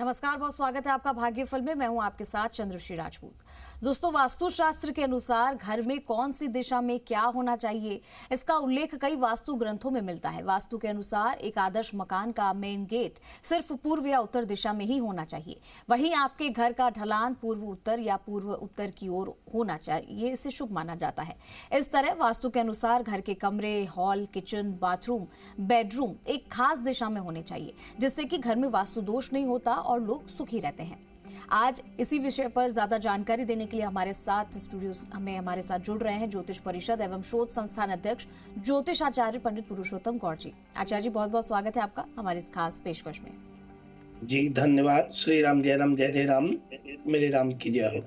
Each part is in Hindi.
नमस्कार, बहुत स्वागत है आपका भाग्यफल में। मैं हूं आपके साथ चंद्रश्री राजपूत। दोस्तों, वास्तुशास्त्र के अनुसार घर में कौन सी दिशा में क्या होना चाहिए, इसका उल्लेख कई वास्तु ग्रंथों में मिलता है। वास्तु के अनुसार एक आदर्श मकान का मेन गेट सिर्फ पूर्व या उत्तर दिशा में ही होना चाहिए। वहीं आपके घर का ढलान पूर्व उत्तर या पूर्व उत्तर की ओर होना चाहिए, इसे शुभ माना जाता है। इस तरह वास्तु के अनुसार घर के कमरे, हॉल, किचन, बाथरूम, बेडरूम एक खास दिशा में होने चाहिए, जिससे कि घर में वास्तु दोष नहीं होता और लोग सुखी रहते हैं। आज इसी विषय पर ज्यादा जानकारी देने के लिए हमारे साथ जुड़ रहे हैं ज्योतिष परिषद एवं शोध संस्थान अध्यक्ष ज्योतिष आचार्य पंडित पुरुषोत्तम गौड़ जी। आचार्य जी, बहुत बहुत स्वागत है आपका हमारी इस खास पेशकश में। जी धन्यवाद। श्री राम जय राम जय जय राम, मेरे राम की जय हो।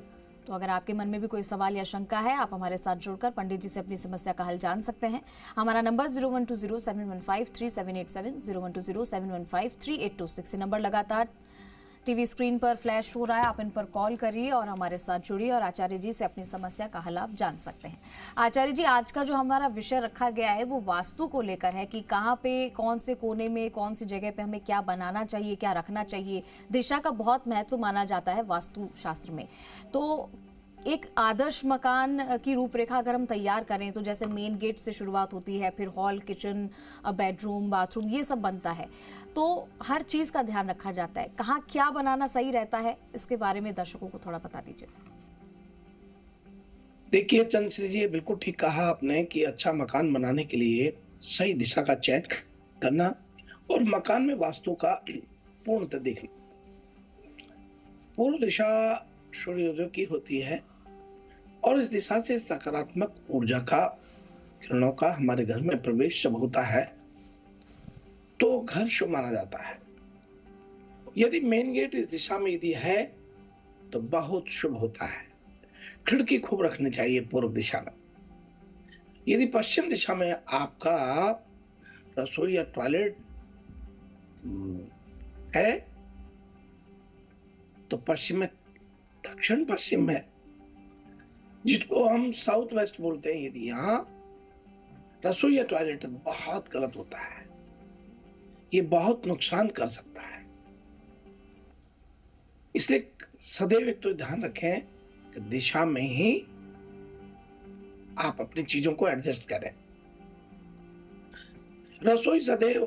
तो अगर आपके मन में भी कोई सवाल या शंका है, आप हमारे साथ जुड़कर पंडित जी से अपनी समस्या का हल जान सकते हैं। हमारा नंबर 0120715387 0120715386 नंबर लगातार टीवी स्क्रीन पर फ्लैश हो रहा है। आप इन पर कॉल करिए और हमारे साथ जुड़िए और आचार्य जी से अपनी समस्या का हल आप जान सकते हैं। आचार्य जी, आज का जो हमारा विषय रखा गया है वो वास्तु को लेकर है कि कहाँ पे, कौन से कोने में, कौन सी जगह पे हमें क्या बनाना चाहिए, क्या रखना चाहिए। दिशा का बहुत महत्व माना जाता है वास्तु शास्त्र में। तो एक आदर्श मकान की रूपरेखा अगर हम तैयार करें तो जैसे मेन गेट से शुरुआत होती है, फिर हॉल, किचन, बेडरूम, बाथरूम, ये सब बनता है, तो हर चीज का ध्यान रखा जाता है। कहाँ क्या बनाना सही रहता है, इसके बारे में दर्शकों को थोड़ा बता दीजिए। देखिए चंद्रश्री जी, बिल्कुल ठीक कहा आपने कि अच्छा मकान बनाने के लिए सही दिशा का चयन करना और मकान में वास्तु का पूर्णतः देखना। पूर्व दिशा सूर्योदय की होती है और इस दिशा से सकारात्मक ऊर्जा का, किरणों का हमारे घर में प्रवेश जब होता है तो घर शुभ माना जाता है। यदि मेन गेट इस दिशा में यदि है तो बहुत शुभ होता है। खिड़की खूब रखनी चाहिए पूर्व दिशा में। यदि पश्चिम दिशा में आपका रसोई या टॉयलेट है तो पश्चिम में, दक्षिण पश्चिम में, जिसको हम साउथ वेस्ट बोलते हैं, यदि यहाँ रसोई या टॉयलेट बहुत गलत होता है, ये बहुत नुकसान कर सकता है। इसलिए सदैव एक तो ध्यान रखें कि दिशा में ही आप अपनी चीजों को एडजस्ट करें। रसोई सदैव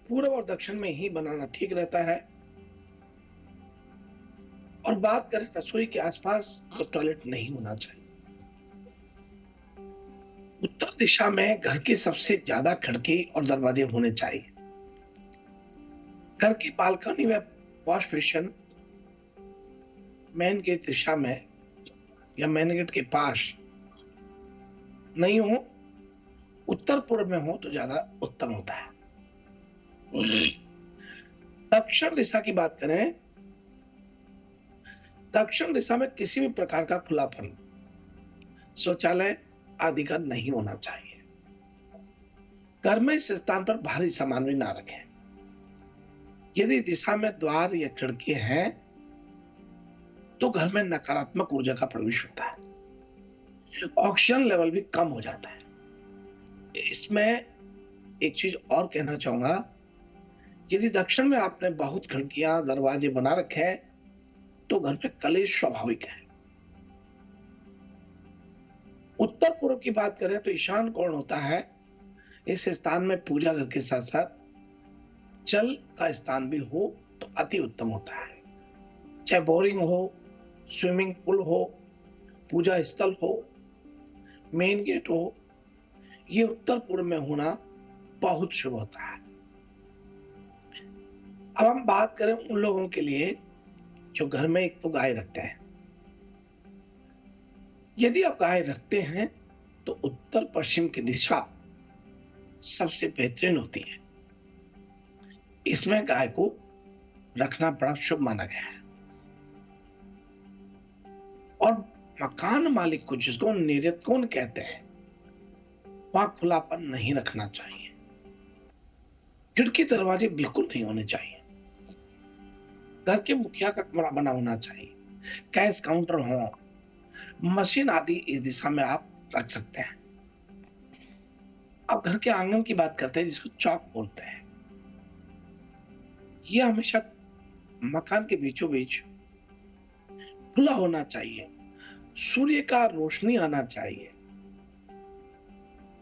पूर्व और दक्षिण में ही बनाना ठीक रहता है। और बात करें रसोई के आसपास, तो टॉयलेट नहीं होना चाहिए। उत्तर दिशा में घर के सबसे ज्यादा खिड़की और दरवाजे होने चाहिए। घर की बालकनी में वॉश बेसिन मेन गेट दिशा में या मेन गेट के पास नहीं हो, उत्तर पूर्व में हो तो ज्यादा उत्तम होता है। दक्षिण दिशा की बात करें, दक्षिण दिशा में किसी भी प्रकार का खुलापन, शौचालय आदि का नहीं होना चाहिए। घर में इस स्थान पर भारी सामान भी ना रखें। यदि दिशा में द्वार या खिड़की है तो घर में नकारात्मक ऊर्जा का प्रवेश होता है, ऑक्सीजन लेवल भी कम हो जाता है। इसमें एक चीज और कहना चाहूंगा, यदि दक्षिण में आपने बहुत खिड़कियां, दरवाजे बना रखे हैं तो घर में कलेश स्वाभाविक है। उत्तर पूर्व की बात करें तो ईशान कोण होता है। इस स्थान में पूजा घर के साथ साथ जल का स्थान भी हो तो अति उत्तम होता है। चाहे बोरिंग हो, स्विमिंग पूल हो, पूजा स्थल हो, मेन गेट हो, ये उत्तर पूर्व में होना बहुत शुभ होता है। अब हम बात करें उन लोगों के लिए जो घर में एक तो गाय रखते हैं। यदि आप गाय रखते हैं तो उत्तर पश्चिम की दिशा सबसे बेहतरीन होती है। इसमें गाय को रखना बड़ा शुभ माना गया है। और मकान मालिक को, जिसको निर्यत कोण कहते हैं, वहां खुलापन नहीं रखना चाहिए। खिड़की दरवाजे बिल्कुल नहीं होने चाहिए। घर के मुखिया का कमरा बना होना चाहिए। कैश काउंटर हो, मशीन आदि इस दिशा में आप रख सकते हैं। अब घर के आंगन की बात करते हैं, जिसको चौक बोलते हैं। यह हमेशा मकान के बीचों बीच खुला होना चाहिए, सूर्य का रोशनी आना चाहिए।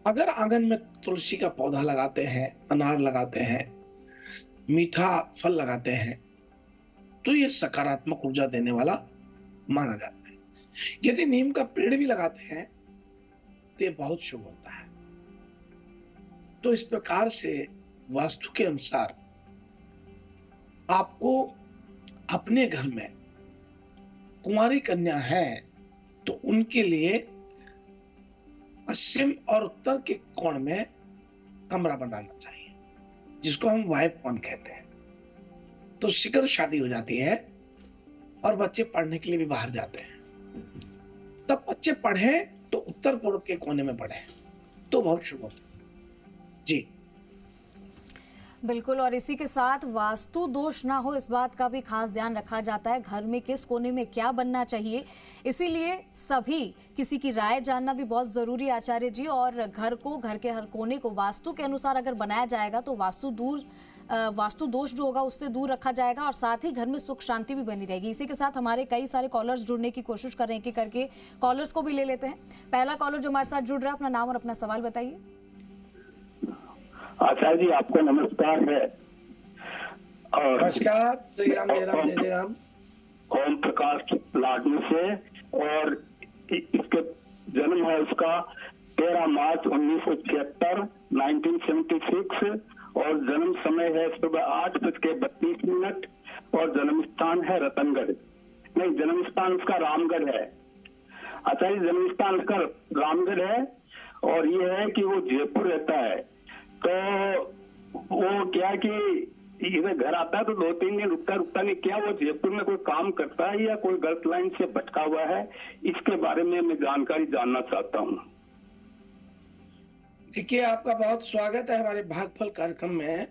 अगर आंगन में तुलसी का पौधा लगाते हैं, अनार लगाते हैं, मीठा फल लगाते हैं, तो ये सकारात्मक ऊर्जा देने वाला माना जाता है। यदि नीम का पेड़ भी लगाते हैं तो ये बहुत शुभ होता है। तो इस प्रकार से वास्तु के अनुसार आपको अपने घर में कुंवारी कन्या है तो उनके लिए पश्चिम और उत्तर के कोण में कमरा बनाना चाहिए, जिसको हम वाइफ कॉर्नर कहते हैं। तो शीघ्र शादी हो जाती है और बच्चे पढ़ने के लिए भी बाहर जाते हैं। तब बच्चे पढ़े तो उत्तर पूर्व के कोने में पढ़े तो बहुत शुभ होता है। जी बिल्कुल, और इसी के साथ वास्तु दोष ना हो इस बात का भी खास ध्यान रखा जाता है। घर में किस कोने में क्या बनना चाहिए, इसीलिए सभी किसी की राय जानना भी बहुत जरूरी है आचार्य जी। और घर को, घर के हर कोने को वास्तु के अनुसार अगर बनाया जाएगा तो वास्तु दोष जो होगा उससे दूर रखा जाएगा और साथ ही घर में सुख शांति भी बनी रहेगी। इसी के साथ हमारे कई सारे कॉलर्स जुड़ने की कोशिश कर रहे हैं कि करके कॉलर्स को भी ले लेते हैं। पहला कॉलर जो हमारे साथ जुड़ रहा है, अपना नाम और अपना सवाल बताइए। आचार्य जी आपको नमस्कार है। और नमस्कार, जय राम जय राम जय राम। ओम प्रकाश लाडू से, और इसके जन्म है उसका 13 मार्च 1976 1976, और जन्म समय है सुबह 8:32 और जन्म स्थान है रतनगढ़। नहीं, जन्म स्थान उसका रामगढ़ है। आचार्य जन्म स्थान उसका रामगढ़ है, और ये है कि वो जयपुर रहता है। तो वो क्या कि इधर घर आता है तो 2-3 दिन रुकता नहीं, क्या वो जयपुर में कोई काम करता है या कोई गलत लाइन से भटका हुआ है? इसके बारे में मैं जानकारी जानना चाहता हूँ। देखिए, आपका बहुत स्वागत है हमारे भागफल कार्यक्रम में।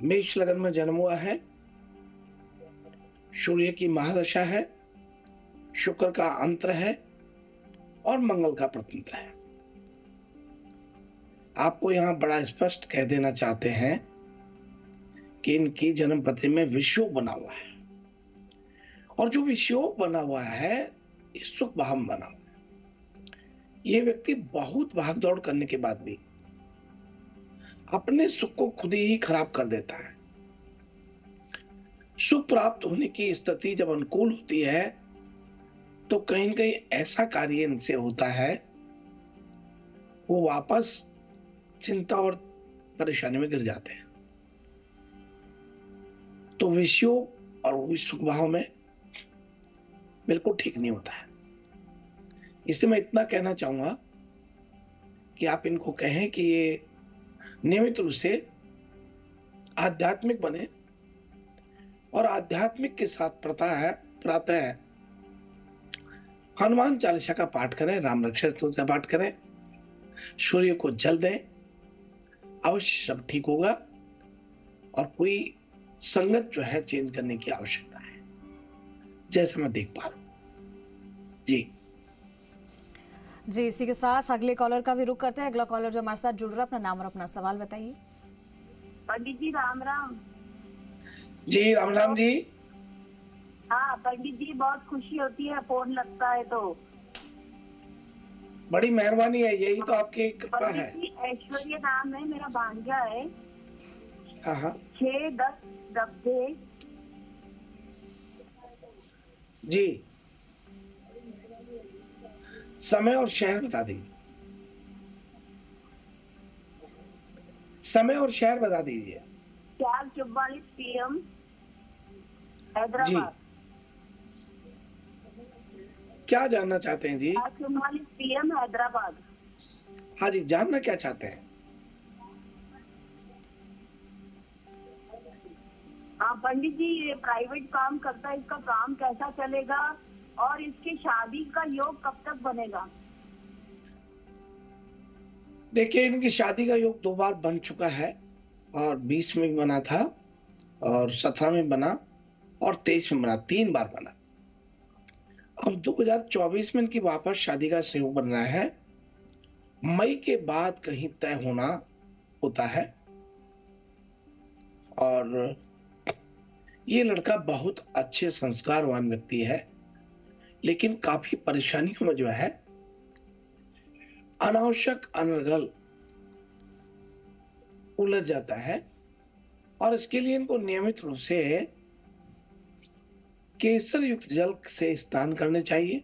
मेष लगन में जन्म हुआ है, सूर्य की महादशा है, शुक्र का अंतर है और मंगल का प्रतंत्र है। आपको यहाँ बड़ा स्पष्ट कह देना चाहते हैं कि इनकी जन्म पत्री में विषयोग बना हुआ है, और जो विषयोग बना हुआ है ये सुख भाव में बना हुआ है। ये व्यक्ति बहुत भागदौड़ करने के बाद भी अपने सुख को खुद ही खराब कर देता है। सुख प्राप्त होने की स्थिति जब अनुकूल होती है तो कहीं न कहीं ऐसा कार्य इनसे होता है, वो वापस चिंता और परेशानी में गिर जाते हैं। तो विषयोग और सुख भाव में बिल्कुल ठीक नहीं होता है। इसलिए मैं इतना कहना चाहूंगा कि आप इनको कहें कि ये नियमित रूप से आध्यात्मिक बने, और आध्यात्मिक के साथ प्रातः हनुमान चालीसा का पाठ करें, राम रक्षा स्तोत्र का पाठ करें, सूर्य को जल दें, अवश्य सब ठीक होगा। और कोई संगत जो है चेंज करने की आवश्यकता है, जैसे मैं देख पा रहा हूं। जी, इसी के साथ अगले कॉलर का भी रुख करते हैं। अगला कॉलर जो हमारे साथ जुड़ रहा है, अपना नाम और अपना सवाल बताइए। पंडित जी राम राम। जी राम राम जी। हाँ पंडित जी, बहुत खुशी होती है फोन लगता है तो। बड़ी मेहरबानी है, यही तो आपकी कृपा है। ऐश्वर्य नाम है, मेरा भांजा है। हाँ 6-10 डब्बे। जी, समय और शहर बता दीजिए। समय और शहर बता दीजिए। 4:44 PM हैदराबाद। क्या जानना चाहते हैं जी? 4:44 PM हैदराबाद। हाँ जी, जानना क्या चाहते हैं? हाँ पंडित जी, ये प्राइवेट काम करता है, इसका काम कैसा चलेगा और इसकी शादी का योग कब तक बनेगा? देखिए, इनकी शादी का योग 2 बार बन चुका है, और 20 में भी बना था, और 17 में बना, और 23 में बना, 3 बार बना। अब 2024 में इनकी वापस शादी का संयोग बन रहा है। मई के बाद कहीं तय होना होता है, और ये लड़का बहुत अच्छे संस्कारवान व्यक्ति है, लेकिन काफी परेशानियों में जो है अनावश्यक अनर्गल उलझ जाता है, और इसके लिए इनको नियमित रूप से केसर युक्त जल से स्नान करने चाहिए,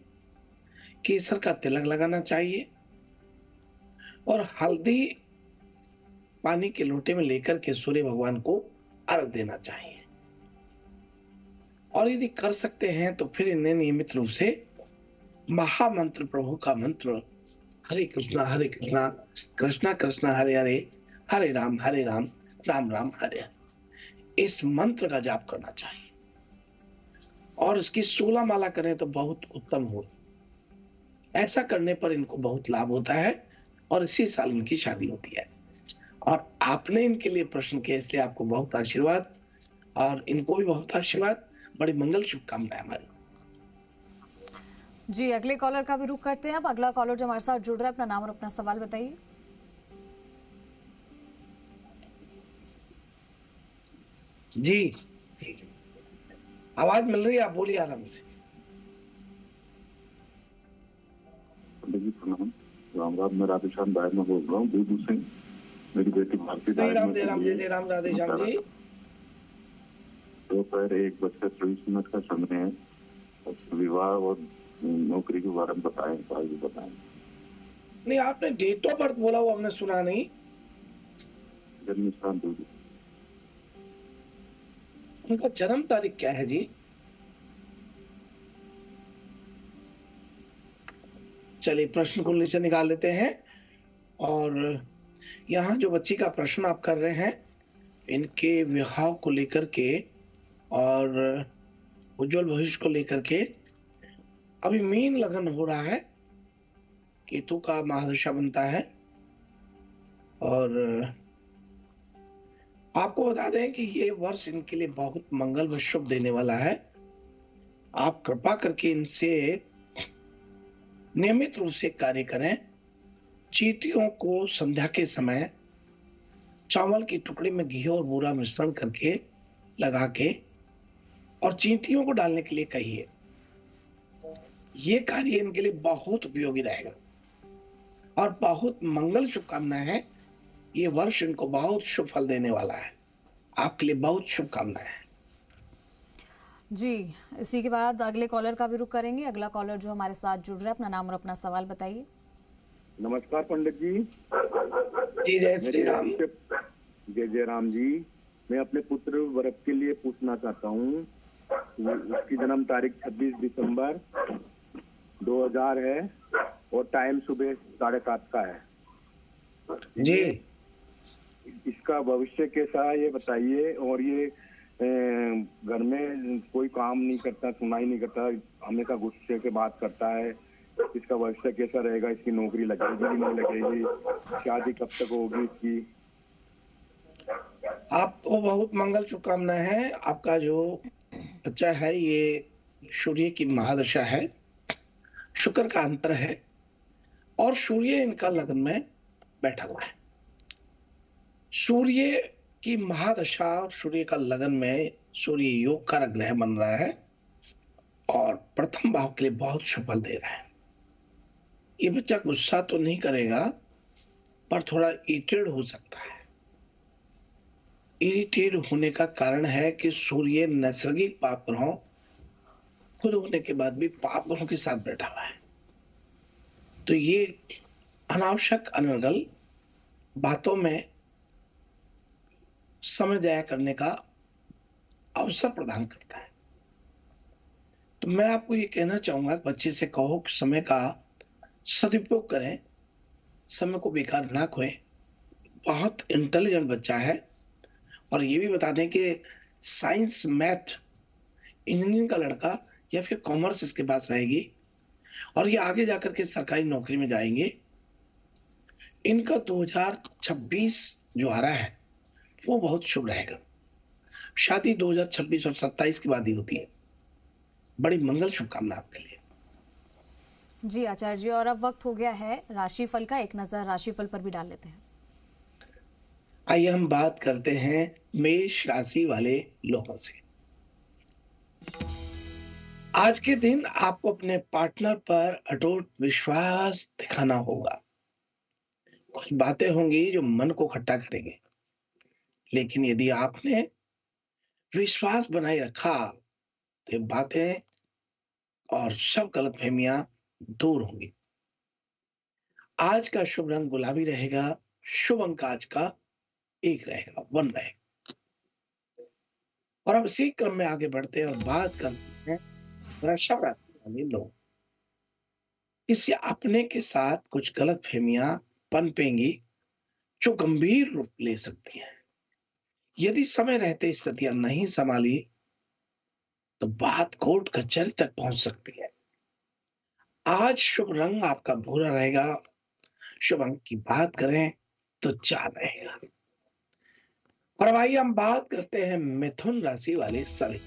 केसर का तिलक लगाना चाहिए और हल्दी पानी के लोटे में लेकर के सूर्य भगवान को अर्घ देना चाहिए। और यदि कर सकते हैं तो फिर इन्हें नियमित रूप से महामंत्र प्रभु का मंत्र हरे कृष्णा कृष्णा कृष्णा हरे हरे, हरे राम राम राम हरे हरे, इस मंत्र का जाप करना चाहिए। और इसकी 16 माला करें तो बहुत उत्तम हो। ऐसा करने पर इनको बहुत लाभ होता है और इसी साल इनकी शादी होती है। और आपने इनके लिए प्रश्न किया, इसलिए आपको बहुत आशीर्वाद और इनको भी बहुत आशीर्वाद, बड़ी मंगल शुभकामनाएं हमारी। जी, अगले कॉलर का भी रुख करते हैं। अब अगला कॉलर जो हमारे साथ जुड़ रहा है, अपना नाम और अपना सवाल बताइए। जी, आवाज मिल रही है, आप बोलिए आराम से। प्रणाम, राम राम। मैं राधेश्याम दायर में बोल रहा हूँ, दूर से। मेरी बेटी भारती श्री राम जय राम जय राम राधेश्याम जी। दोपहर 1:24 का समय है। विवाह और नौकरी के बारे में बताएं, बताएं। नहीं, आपने डेट ऑफ बर्थ बोला, वो हमने सुना नहीं। जन्म स्थान दूर। उनका जन्म तारीख क्या है जी? चलिए प्रश्न को नीचे निकाल लेते हैं। और यहाँ जो बच्ची का प्रश्न आप कर रहे हैं, इनके विवाह को लेकर के और उज्जवल भविष्य को लेकर के अभी मीन लगन हो रहा है, केतु का महादशा बनता है। और आपको बता दें कि ये वर्ष इनके लिए बहुत मंगल व शुभ देने वाला है। आप कृपा करके इनसे नियमित रूप से कार्य करें। चींटियों को संध्या के समय चावल की टुकड़ी में घी और बूरा मिश्रण करके लगा के और चींटियों को डालने के लिए कहिए। ये कार्य इनके लिए बहुत उपयोगी रहेगा और बहुत मंगल शुभकामनाएं हैं। ये वर्ष इनको बहुत शुभ फल देने वाला है। आपके लिए बहुत शुभकामनाएं हैं। जी, इसी के बाद अगले कॉलर का भी रुख करेंगे। अगला कॉलर जो हमारे साथ जुड़ रहा है, अपना नाम और अपना सवाल बताइए। नमस्कार पंडित जी। जी जय श्री राम। जय जय राम जी। मैं अपने पुत्र वर्ग के लिए पूछना चाहता हूँ। उसकी जन्म तारीख 26 दिसंबर 2000 है और टाइम सुबह 7:30 का है जी। इसका भविष्य कैसा है ये बताइए। और ये घर में कोई काम नहीं करता, सुनाई नहीं करता, हमेशा गुस्से से बात करता है। इसका भविष्य कैसा रहेगा? इसकी नौकरी लगेगी नहीं लगेगी? शादी कब तक होगी इसकी? आपको बहुत मंगल शुभकामनाएं हैं। आपका जो बच्चा है ये सूर्य की महादशा है, शुक्र का अंतर है और सूर्य इनका लग्न में बैठा हुआ है। सूर्य की महादशा और सूर्य का लगन में सूर्य योग का ग्रह बन रहा है और प्रथम भाव के लिए बहुत शुभ फल दे रहा है। ये बच्चा गुस्सा तो नहीं करेगा पर थोड़ा इरिटेट हो सकता है। इरिटेट होने का कारण है कि सूर्य नैसर्गिक पाप ग्रहों खुद होने के बाद भी पाप ग्रहों के साथ बैठा हुआ है। तो ये अनावश्यक अनर्गल बातों में समय जाया करने का अवसर प्रदान करता है। तो मैं आपको ये कहना चाहूंगा, बच्चे से कहो कि समय का सदुपयोग करें, समय को बेकार ना खोएं। बहुत इंटेलिजेंट बच्चा है। और ये भी बता दें कि साइंस, मैथ, इंजीनियरिंग का लड़का या फिर कॉमर्स इसके पास रहेगी और ये आगे जाकर के सरकारी नौकरी में जाएंगे। इनका 2026 जो आ रहा है वो बहुत शुभ रहेगा। शादी 2026 और 27 के बाद ही होती है। बड़ी मंगल शुभकामना आपके लिए। जी आचार्य जी, और अब वक्त हो गया है राशिफल का। एक नजर राशिफल पर भी डाल लेते हैं। आइए हम बात करते हैं मेष राशि वाले लोगों से। आज के दिन आपको अपने पार्टनर पर अटूट विश्वास दिखाना होगा। कुछ बातें होंगी जो मन को खट्टा करेंगे, लेकिन यदि आपने विश्वास बनाए रखा तो ये बातें और सब गलतफहमियां दूर होंगी। आज का शुभ रंग गुलाबी रहेगा। शुभ अंक आज का 1 रहेगा, 1 रहेगा। और अब इसी क्रम में आगे बढ़ते हैं और बात करते हैं वृषभ राशि वाले लोग। किसी अपने के साथ कुछ गलतफहमियां पनपेंगी जो गंभीर रूप ले सकती हैं। यदि समय रहते स्थितियां नहीं संभाली तो बात कोर्ट कचहरी तक पहुंच सकती है। आज शुभ रंग आपका भूरा रहेगा। शुभ अंक की बात करें तो 4 रहेगा। और अब आइए हम बात करते हैं मिथुन राशि वाले सभी।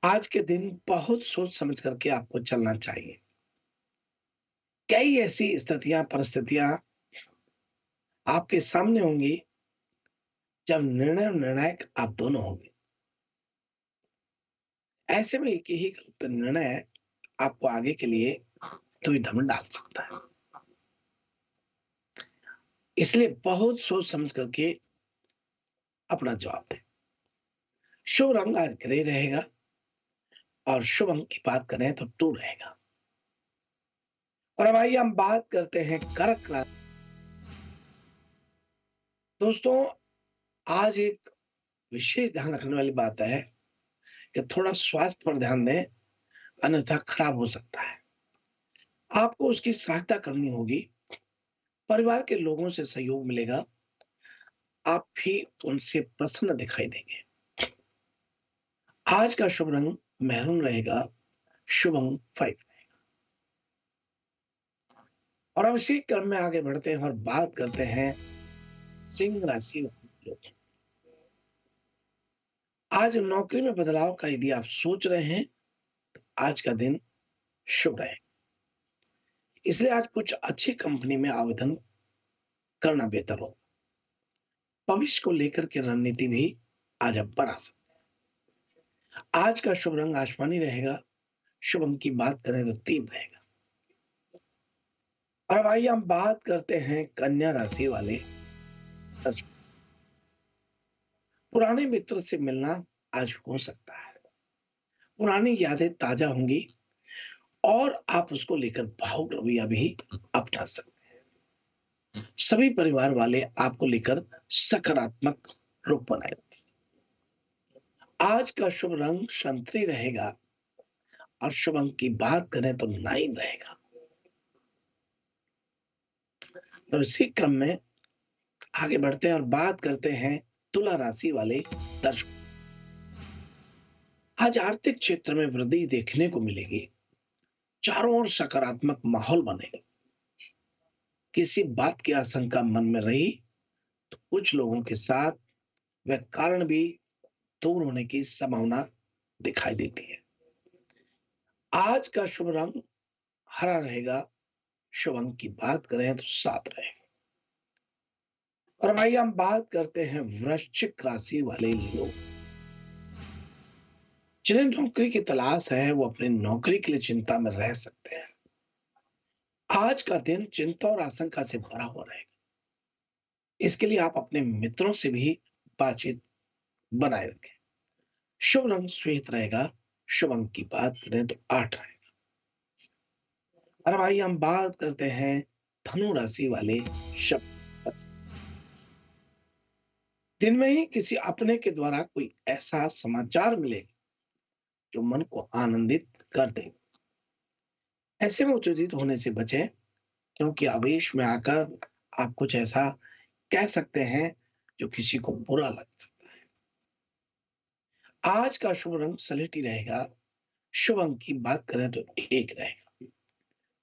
आज के दिन बहुत सोच समझ करके आपको चलना चाहिए। कई ऐसी स्थितियां परिस्थितियां आपके सामने होंगी जब निर्णय और निर्णायक आप दोनों होंगे। ऐसे में एक ही गलत निर्णय आपको आगे के लिए दुविधा में डाल सकता है। इसलिए बहुत सोच समझ करके अपना जवाब दें। शुभ रंग आज ग्रे रहेगा और शुभ अंक की बात करें तो 2 रहेगा। और अब आइए हम बात करते हैं कर्क राशि। दोस्तों, आज एक विशेष ध्यान रखने वाली बात है कि थोड़ा स्वास्थ्य पर ध्यान दें, अन्यथा खराब हो सकता है। आपको उसकी सहायता करनी होगी। परिवार के लोगों से सहयोग मिलेगा। आप भी उनसे प्रसन्न दिखाई देंगे। आज का शुभ रंग मैरून रहेगा। शुभ अंक 5। और अब इसी क्रम में आगे बढ़ते हैं और बात करते हैं सिंह राशि वाले लोग। आज नौकरी में बदलाव का यदि आप सोच रहे हैं तो आज का दिन शुभ रहे। इसलिए आज कुछ अच्छी कंपनी में आवेदन करना बेहतर होगा। भविष्य को लेकर के रणनीति भी आज आप बना सकते हैं। आज का शुभ रंग आसमानी रहेगा। शुभ अंक की बात करें तो 3 रहेगा। और अब आइए हम बात करते हैं कन्या राशि वाले। पुराने मित्र से मिलना आज हो सकता है। पुरानी यादें ताजा होंगी और आप उसको लेकर भावुक रवैया भी अपना सकते हैं। सभी परिवार वाले आपको लेकर सकारात्मक रुख बनाए रखें। आज का शुभ रंग संतरी रहेगा और शुभ अंक की बात करें तो 9 रहेगा। तो इसी क्रम में आगे बढ़ते हैं और बात करते हैं तुला राशि वाले दर्शक। आज आर्थिक क्षेत्र में वृद्धि देखने को मिलेगी। चारों ओर सकारात्मक माहौल बनेगा। किसी बात की आशंका मन में रही तो कुछ लोगों के साथ वह कारण भी दूर होने की संभावना दिखाई देती है। आज का शुभ रंग हरा रहेगा। शुभ अंक की बात करें तो 7 रहेगा। और भाई हम बात करते हैं वृश्चिक राशि वाले लोग। जिन्हें नौकरी की तलाश है वो अपनी नौकरी के लिए चिंता में रह सकते हैं। आज का दिन चिंता और आशंका से भरा हुआ रहेगा। इसके लिए आप अपने मित्रों से भी बातचीत बनाए रखें। शुभ रंग श्वेत रहेगा। शुभ अंक की बात करें तो 8 रहेगा। और भाई हम बात करते हैं धनु राशि वाले शब्द। दिन में ही किसी अपने के द्वारा कोई ऐसा समाचार मिलेगा जो मन को आनंदित कर दे। ऐसे में उत्तेजित होने से बचें, क्योंकि आवेश में आकर आप कुछ ऐसा कह सकते हैं जो किसी को बुरा लग सकता है। आज का शुभ रंग सलेटी रहेगा। शुभ अंक की बात करें तो 1 रहेगा।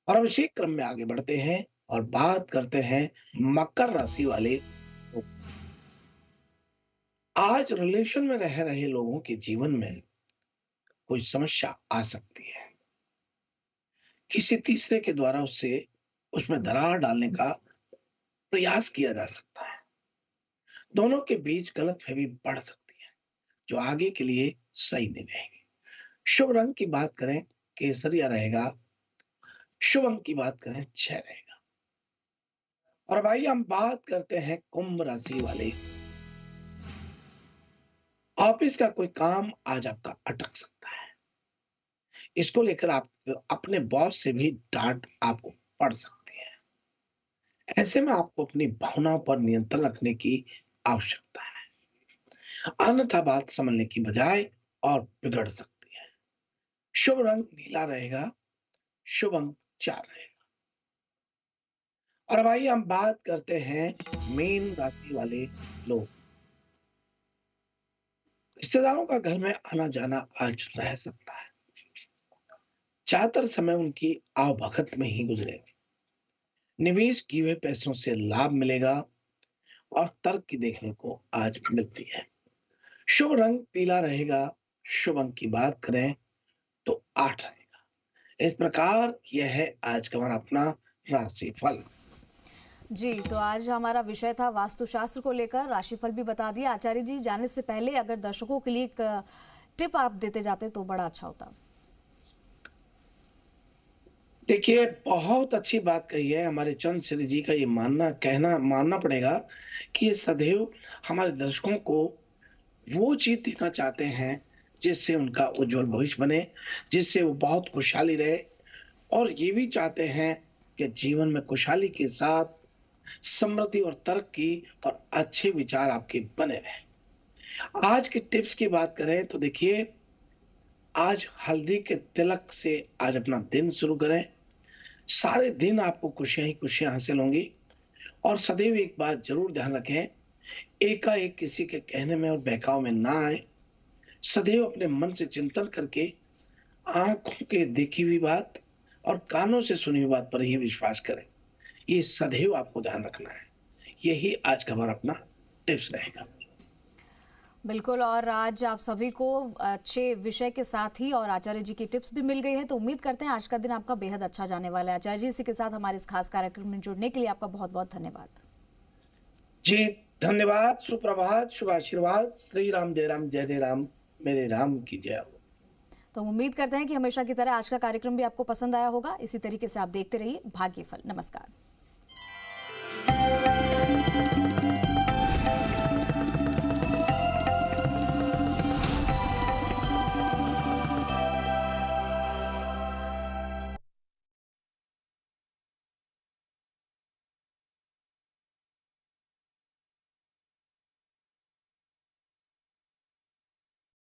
और अब इसी क्रम में आगे बढ़ते हैं और बात करते हैं मकर राशि वाले लोग। आज रिलेशन में रह रहे लोगों के जीवन में कोई समस्या आ सकती है। किसी तीसरे के द्वारा उसमें दरार डालने का प्रयास किया जा सकता है। दोनों के बीच गलतफहमी बढ़ सकती है, जो आगे के लिए सही नहीं रहेंगे। शुभ रंग की बात करें, केसरिया रहेगा। शुभ अंक की बात करें, 6 रहेगा। और भाई हम बात करते हैं कुंभ राशि वाले। ऑफिस का कोई काम आज आपका अटक सकता है। इसको लेकर आप अपने बॉस से भी डांट आपको पड़ सकती है। ऐसे में आपको अपनी भावनाओं पर नियंत्रण रखने की आवश्यकता है, अन्यथा बात समझने की बजाय और बिगड़ सकती है। शुभ रंग नीला रहेगा। शुभ अंक 4 रहेगा। और भाई हम बात करते हैं मीन राशि वाले लोग। रिश्तेदारों का घर में आना जाना आज रह सकता है। ज्यादातर समय उनकी आवभगत में ही गुजरेगा। निवेश किए हुए पैसों से लाभ मिलेगा और तर्क की देखने को आज मिलती है। शुभ रंग पीला रहेगा। शुभ अंक की बात करें तो 8 रहेगा। इस प्रकार यह है आज का हमारा अपना राशिफल। जी, तो आज हमारा विषय था वास्तुशास्त्र को लेकर, राशिफल भी बता दिया। आचार्य जी, जाने से पहले अगर दर्शकों के लिए एक टिप आप देते जाते तो बड़ा अच्छा होता। देखिए, बहुत अच्छी बात कही है हमारे चंद्रश्री जी का। ये मानना पड़ेगा कि ये सदैव हमारे दर्शकों को वो चीज देना चाहते हैं जिससे उनका उज्जवल भविष्य बने, जिससे वो बहुत खुशहाली रहे, और ये भी चाहते हैं कि जीवन में खुशहाली के साथ समृद्धि और तरक्की और अच्छे विचार आपके बने रहे। आज के टिप्स की बात करें तो देखिए, आज हल्दी के तिलक से आज अपना दिन शुरू करें। सारे दिन आपको खुशियां ही खुशियां हासिल होंगी। और सदैव एक बात जरूर ध्यान रखें, एकाएक किसी के कहने में और बहकाव में ना आए। सदैव अपने मन से चिंतन करके आंखों के देखी हुई बात और कानों से सुनी हुई बात पर ही विश्वास करें। ये सदैव आपको ध्यान रखना है। यही आज का हमारा अपना टिप्स रहेगा। बिल्कुल, और आज आप सभी को अच्छे विषय के साथ ही और आचार्य जी की टिप्स भी मिल गई है, तो उम्मीद करते हैं आज का दिन आपका बेहद अच्छा जाने वाला है। आचार्य जी, इसी के साथ हमारे इस खास कार्यक्रम में जुड़ने के लिए आपका बहुत बहुत धन्यवाद। जी धन्यवाद। सुप्रभात, शुभ आशीर्वाद। श्री राम जय राम, जय जय राम, मेरे राम की जय हो। तो उम्मीद करते हैं कि हमेशा की तरह आज का कार्यक्रम भी आपको पसंद आया होगा। इसी तरीके से आप देखते रहिए भाग्यफल। नमस्कार।